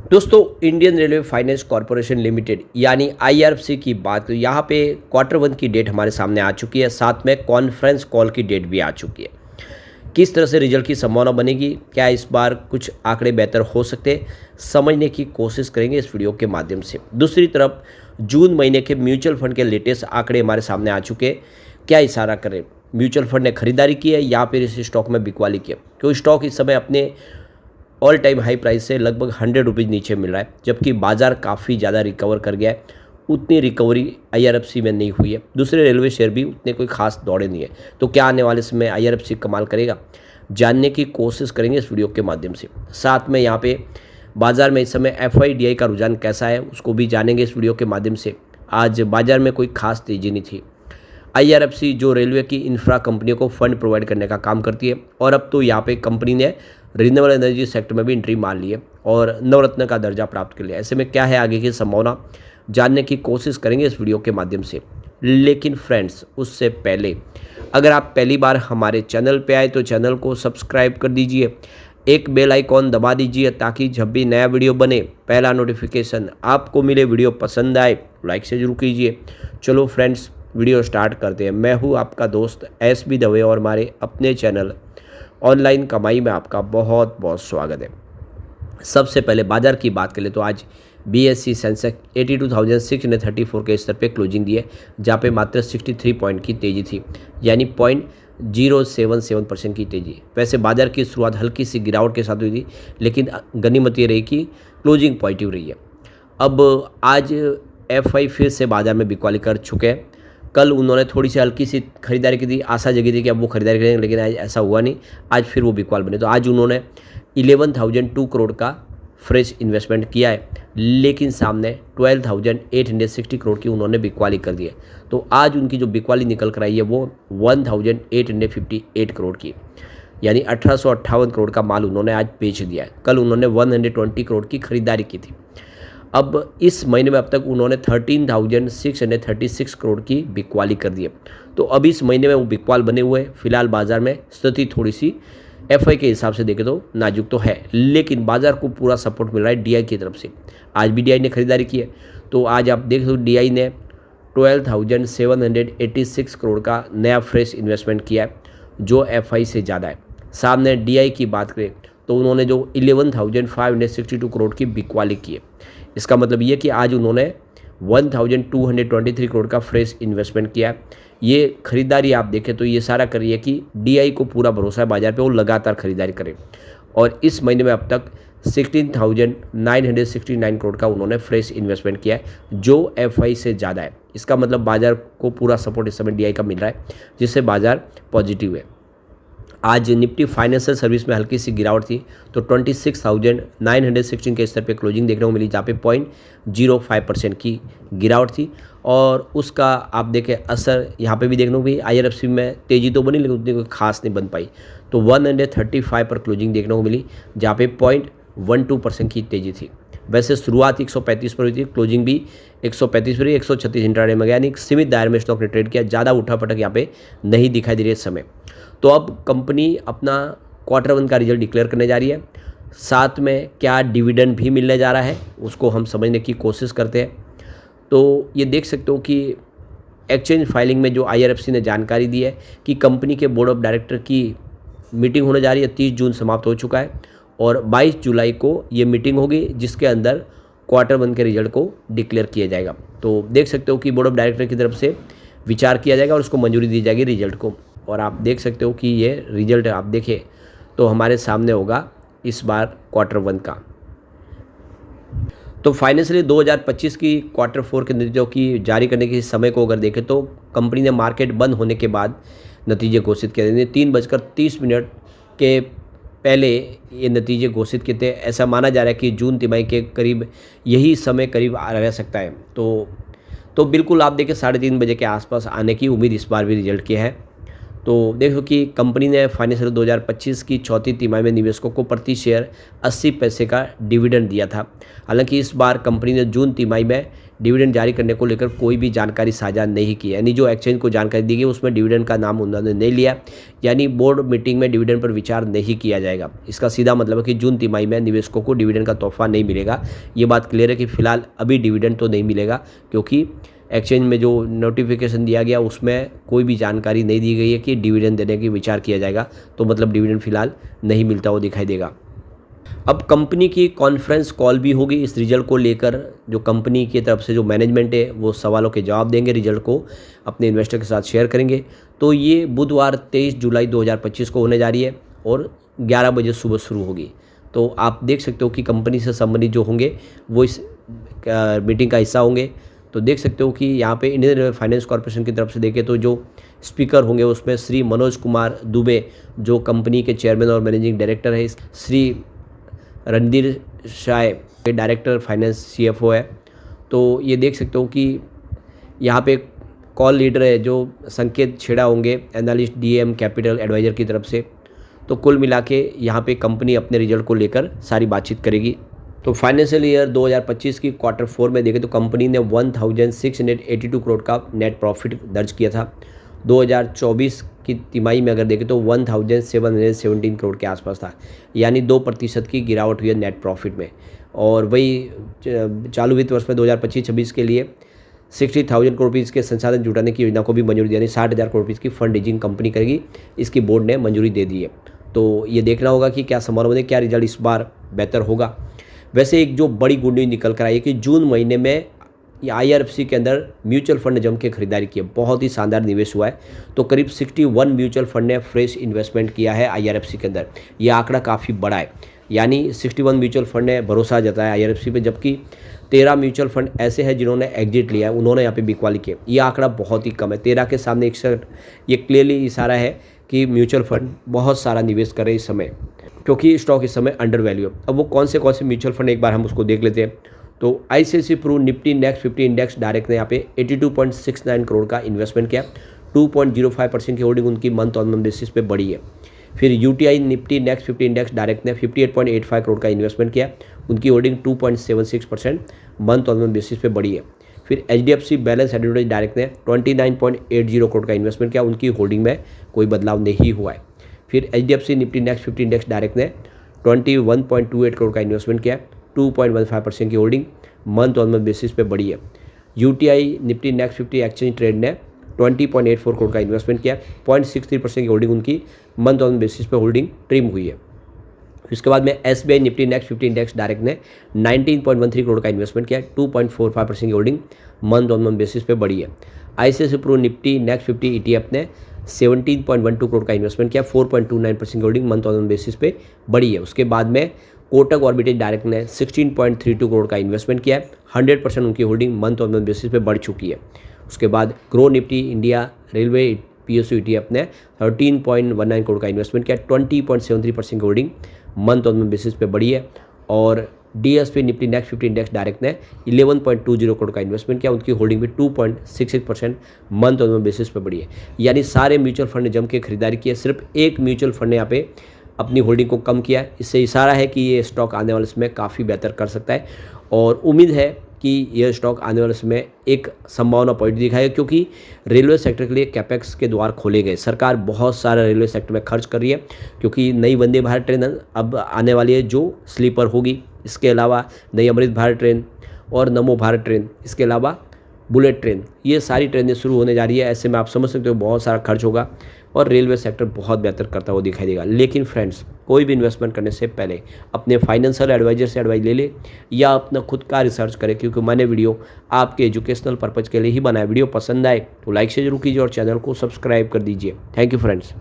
दोस्तों, Indian railway finance corporation limited यानी IRFC की बात करें, यहाँ पे क्वार्टर वन की डेट हमारे सामने आ चुकी है। साथ में कॉन्फ्रेंस कॉल की डेट भी आ चुकी है। किस तरह से रिजल्ट की संभावना बनेगी, क्या इस बार कुछ आंकड़े बेहतर हो सकते हैं, समझने की कोशिश करेंगे इस वीडियो के माध्यम से। दूसरी तरफ जून महीने के म्यूचुअल फंड के लेटेस्ट आंकड़े हमारे सामने आ चुके हैं। क्या इशारा करें, म्यूचुअल फंड ने खरीदारी की है या फिर इस स्टॉक में बिकवाली की है? क्योंकि स्टॉक इस समय अपने ऑल टाइम हाई प्राइस से लगभग 100 रुपीज़ नीचे मिल रहा है, जबकि बाजार काफ़ी ज़्यादा रिकवर कर गया है। उतनी रिकवरी आईआरएफसी में नहीं हुई है। दूसरे रेलवे शेयर भी उतने कोई खास दौड़े नहीं है। तो क्या आने वाले समय आईआरएफसी कमाल करेगा, जानने की कोशिश करेंगे इस वीडियो के माध्यम से। साथ में यहाँ पे बाजार में इस समय एफआईडीआई का रुझान कैसा है, उसको भी जानेंगे इस वीडियो के माध्यम से। आज बाजार में कोई खास तेज़ी नहीं थी। आईआरएफसी जो रेलवे की इंफ्रा कंपनियों को फंड प्रोवाइड करने का काम करती है, और अब तो यहाँ पे कंपनी ने रिन्यूएबल एनर्जी सेक्टर में भी एंट्री मार ली है और नवरत्न का दर्जा प्राप्त कर लिया। ऐसे में क्या है आगे की संभावना, जानने की कोशिश करेंगे इस वीडियो के माध्यम से। लेकिन फ्रेंड्स, उससे पहले अगर आप पहली बार हमारे चैनल पे आए तो चैनल को सब्सक्राइब कर दीजिए, एक बेल आइकॉन दबा दीजिए ताकि जब भी नया वीडियो बने पहला नोटिफिकेशन आपको मिले। वीडियो पसंद आए लाइक से जरूर कीजिए। चलो फ्रेंड्स, वीडियो स्टार्ट करते हैं। मैं हूँ आपका दोस्त एसबी दवे और हमारे अपने चैनल ऑनलाइन कमाई में आपका बहुत बहुत स्वागत है। सबसे पहले बाजार की बात करें तो आज बीएसई सेंसेक्स 82,634 के स्तर पे क्लोजिंग दी है, जहाँ पे मात्र 63 पॉइंट की तेज़ी थी, यानी 0.077% की तेज़ी। वैसे बाजार की शुरुआत हल्की सी गिरावट के साथ हुई थी, लेकिन गनीमत ये रही कि क्लोजिंग पॉजिटिव रही है। अब आज एफआई फिर से बाजार में बिकवाली कर चुके हैं। कल उन्होंने थोड़ी सी हल्की सी खरीदारी की थी, आशा जगी थी कि अब वो खरीदारी करेंगे, लेकिन आज ऐसा हुआ नहीं। आज फिर वो बिकवाल बने। तो आज उन्होंने 11,002 करोड़ का फ्रेश इन्वेस्टमेंट किया है, लेकिन सामने 12,860 करोड़ की उन्होंने बिकवाली कर दी है। तो आज उनकी जो बिकवाली निकल कर आई है वो 1,858 करोड़ की, यानी 1858 करोड़ का माल उन्होंने आज बेच दिया है। कल उन्होंने 120 करोड़ की खरीदारी की थी। अब इस महीने में अब तक उन्होंने 13,636 करोड़ की बिकवाली कर दी है। तो अब इस महीने में वो बिकवाल बने हुए हैं। फिलहाल बाजार में स्थिति थोड़ी सी एफआई के हिसाब से देखें तो नाजुक तो है, लेकिन बाजार को पूरा सपोर्ट मिल रहा है डीआई की तरफ से। आज भी डीआई ने खरीदारी की है। तो आज आप देख लो डीआई ने 12,786 करोड़ का नया फ्रेश इन्वेस्टमेंट किया है, जो एफआई से ज़्यादा है। सामने डीआई की बात करें तो उन्होंने जो 11,562 करोड़ की बिकवाली की है। इसका मतलब ये कि आज उन्होंने 1,223 करोड़ का फ्रेश इन्वेस्टमेंट किया है। ये खरीदारी आप देखें तो ये सारा कर रही है कि डीआई को पूरा भरोसा है बाजार पे, वो लगातार खरीदारी करें। और इस महीने में अब तक 16,969 करोड़ का उन्होंने फ्रेश इन्वेस्टमेंट किया है, जो एफआई से ज़्यादा है। इसका मतलब बाजार को पूरा सपोर्ट इस समय डीआई का मिल रहा है, जिससे बाजार पॉजिटिव है। आज निफ्टी फाइनेंशियल सर्विस में हल्की सी गिरावट थी, तो 26,916 के स्तर पे क्लोजिंग देखने को मिली, जहाँ पे 0.05% की गिरावट थी। और उसका आप देखें असर यहाँ पे भी देखने को भी आईआरएफसी में तेज़ी तो बनी, लेकिन उतनी कोई खास नहीं बन पाई। तो 135 पर क्लोजिंग देखने को मिली, जहाँ पे 0.12% की तेज़ी थी। वैसे शुरुआत 135 पर हुई थी, क्लोजिंग भी 135 पर, 136 इंट्राडे में गया, यानी सीमित दायरे में स्टॉक ने ट्रेड किया। ज़्यादा उठापटक यहाँ पे नहीं दिखाई दे रही है इस समय। तो अब कंपनी अपना क्वार्टर वन का रिजल्ट डिक्लेयर करने जा रही है। साथ में क्या डिविडेंड भी मिलने जा रहा है, उसको हम समझने की कोशिश करते हैं। तो ये देख सकते हो कि एक्सचेंज फाइलिंग में जो आईआरएफसी ने जानकारी दी है कि कंपनी के बोर्ड ऑफ डायरेक्टर की मीटिंग होने जा रही है। 30 जून समाप्त हो चुका है और 22 जुलाई को ये मीटिंग होगी, जिसके अंदर क्वार्टर वन के रिजल्ट को डिक्लेयर किया जाएगा। तो देख सकते हो कि बोर्ड ऑफ डायरेक्टर की तरफ से विचार किया जाएगा और उसको मंजूरी दी जाएगी रिजल्ट को। और आप देख सकते हो कि ये रिजल्ट आप देखें तो हमारे सामने होगा इस बार क्वार्टर वन का। तो फाइनेंशियली 2025 की क्वार्टर फोर के नतीजों की जारी करने के समय को अगर देखें तो कंपनी ने मार्केट बंद होने के बाद नतीजे घोषित किए थे। 3:30 के पहले ये नतीजे घोषित किए थे। ऐसा माना जा रहा है कि जून तिमाही के करीब यही समय करीब रह सकता है। तो बिल्कुल आप देखें 3:30 बजे के आसपास आने की उम्मीद इस बार भी रिजल्ट की है। तो देखो कि कंपनी ने फाइनेंशियल 2025 की चौथी तिमाही में निवेशकों को प्रति शेयर 80 पैसे का डिविडेंड दिया था। हालांकि इस बार कंपनी ने जून तिमाही में डिविडेंड जारी करने को लेकर कोई भी जानकारी साझा नहीं की, यानी जो एक्सचेंज को जानकारी दी गई उसमें डिविडेंड का नाम उन्होंने नहीं लिया, यानी बोर्ड मीटिंग में डिविडेंड पर विचार नहीं किया जाएगा। इसका सीधा मतलब है कि जून तिमाही में निवेशकों को डिविडेंड का तोहफा नहीं मिलेगा। ये बात क्लियर है कि फिलहाल अभी डिविडेंड तो नहीं मिलेगा, क्योंकि एक्सचेंज में जो नोटिफिकेशन दिया गया उसमें कोई भी जानकारी नहीं दी गई है कि डिविडेंड देने की विचार किया जाएगा, तो मतलब डिविडेंड फिलहाल नहीं मिलता वो दिखाई देगा। अब कंपनी की कॉन्फ्रेंस कॉल भी होगी इस रिजल्ट को लेकर। जो कंपनी की तरफ से जो मैनेजमेंट है वो सवालों के जवाब देंगे, रिजल्ट को अपने इन्वेस्टर के साथ शेयर करेंगे। तो ये बुधवार 23 जुलाई 2025 को होने जा रही है और 11 बजे सुबह शुरू होगी। तो आप देख सकते हो कि कंपनी से संबंधित जो होंगे वो इस मीटिंग का हिस्सा होंगे। तो देख सकते हो कि यहाँ पे इंडियन रेलवे फाइनेंस कॉर्पोरेशन की तरफ से देखें तो जो स्पीकर होंगे उसमें श्री मनोज कुमार दुबे जो कंपनी के चेयरमैन और मैनेजिंग डायरेक्टर है, Shri Randhir Shah director finance CFO है। तो ये देख सकते हो कि यहाँ पे कॉल लीडर है जो संकेत छेड़ा होंगे, एनालिस्ट DM कैपिटल एडवाइजर की तरफ से। तो कुल मिला के यहाँ पे कंपनी अपने रिजल्ट को लेकर सारी बातचीत करेगी। तो फाइनेंशियल ईयर 2025 की Q4 में देखें तो कंपनी ने 1682 करोड़ का नेट प्रॉफिट दर्ज किया था। 2024 की तिमाही में अगर देखें तो 1717 करोड़ के आसपास था, यानी 2% की गिरावट हुई है नेट प्रॉफिट में। और वही चालू वित्त वर्ष में 2025-26 के लिए 60,000 करोड़ रुपीज़ के संसाधन जुटाने की योजना को भी मंजूरी दी, यानी 60,000 करोड़ रुपीज़ की फंड रेजिंग कंपनी करेगी, इसकी बोर्ड ने मंजूरी दे दी है। तो ये देखना होगा कि क्या समारोह में क्या रिजल्ट इस बार बेहतर होगा। वैसे एक जो बड़ी गुड न्यूज़ निकल कर आई है कि जून महीने में IRFC के अंदर म्यूचुअल फंड जम के खरीदारी की है, बहुत ही शानदार निवेश हुआ है। तो करीब 61 म्यूचुअल फंड ने फ्रेश इन्वेस्टमेंट किया है IRFC के अंदर। ये आंकड़ा काफ़ी बड़ा है, यानी 61 म्यूचुअल फंड ने भरोसा जताया IRFC पे, जबकि 13 म्यूचुअल फंड ऐसे हैं जिन्होंने एग्जिट लिया है, उन्होंने यहाँ पे बिकवाली की। ये आंकड़ा बहुत ही कम है, 13 के सामने 61। ये क्लियरली इशारा है कि म्यूचुअल फंड बहुत सारा निवेश कर रहे इस समय, क्योंकि स्टॉक इस समय अंडर वैल्यू है। अब वो कौन से म्यूचुअल फंड एक बार हम उसको देख लेते हैं। तो ICICI Pru Nifty next 50 index direct ने यहाँ पे 82.69 करोड़ का इन्वेस्टमेंट किया। 2.05% की होल्डिंग उनकी मंथ ऑन मंथ बेसिस पे बढ़ी है। फिर UTI Nifty next 50 index direct ने 58.85 करोड़ का इन्वेस्टमेंट किया, उनकी holding 2.76% month on month basis पे बढ़ी है। फिर HDFC बैलेंस एडवर्टाइज डायरेक्ट ने 29.80 करोड़ का इन्वेस्टमेंट किया, उनकी होल्डिंग में कोई बदलाव नहीं हुआ है। फिर HDFC Nifty next 50 index direct ने 21.28 करोड़ का इन्वेस्टमेंट किया, 2.15% की holding month on month basis पे बढ़ी है। UTI Nifty next 50 exchange trade ने 20.84 करोड़ का इन्वेस्टमेंट किया, 0.63% की होल्डिंग उनकी मंथ ऑन बेसिस पे होल्डिंग ट्रिम हुई है। उसके बाद में SBI Nifty next 50 index direct ने 19.13 करोड़ का इन्वेस्टमेंट किया, 2.45% की holding month on month basis पे बढ़ी है। ICICI Pru Nifty next 50 ETF ने 17.12 करोड़ का इन्वेस्टमेंट किया, 4.29% की holding month on month basis पे बढ़ी है। उसके बाद में कोटक ऑर्बिटेज डायरेक्ट ने 16.32 करोड़ का इन्वेस्टमेंट किया है, 100% उनकी holding month on month basis पे बढ़ चुकी है। उसके बाद grow Nifty India railway PSU ETF ने 13.19 करोड़ का इन्वेस्टमेंट किया, 20.73% की holding month on month basis पे बढ़ी है। और DSP Nifty next 50 index direct ने 11.20 करोड़ का इन्वेस्टमेंट किया, उनकी होल्डिंग भी 2.66% मंथ ऑन मंथ बेसिस पे बढ़ी है। यानी सारे म्यूचुअल फंड ने जम के खरीदारी की है, सिर्फ एक म्यूचुअल फंड ने यहाँ पे अपनी होल्डिंग को कम किया है। इससे इशारा है कि ये स्टॉक आने वाले समय काफ़ी बेहतर कर सकता है, और उम्मीद है कि यह स्टॉक आने वाले समय एक संभावना पॉइंट दिखाएगा, क्योंकि रेलवे सेक्टर के लिए कैपेक्स के द्वार खोले गए। सरकार बहुत सारा रेलवे सेक्टर में खर्च कर रही है, क्योंकि नई वंदे भारत ट्रेन अब आने वाली है जो स्लीपर होगी। इसके अलावा नई अमृत भारत ट्रेन और नमो भारत ट्रेन, इसके अलावा बुलेट ट्रेन, ये सारी ट्रेनें शुरू होने जा रही है। ऐसे में आप समझ सकते हो बहुत सारा खर्च होगा और रेलवे सेक्टर बहुत बेहतर करता हुआ दिखाई देगा। लेकिन फ्रेंड्स, कोई भी इन्वेस्टमेंट करने से पहले अपने फाइनेंशियल एडवाइजर से एडवाइस ले ले या अपना खुद का रिसर्च करें, क्योंकि मैंने वीडियो आपके एजुकेशनल पर्पज़ के लिए ही बनाया। वीडियो पसंद आए तो लाइक से जरूर कीजिए और चैनल को सब्सक्राइब कर दीजिए। Thank you friends.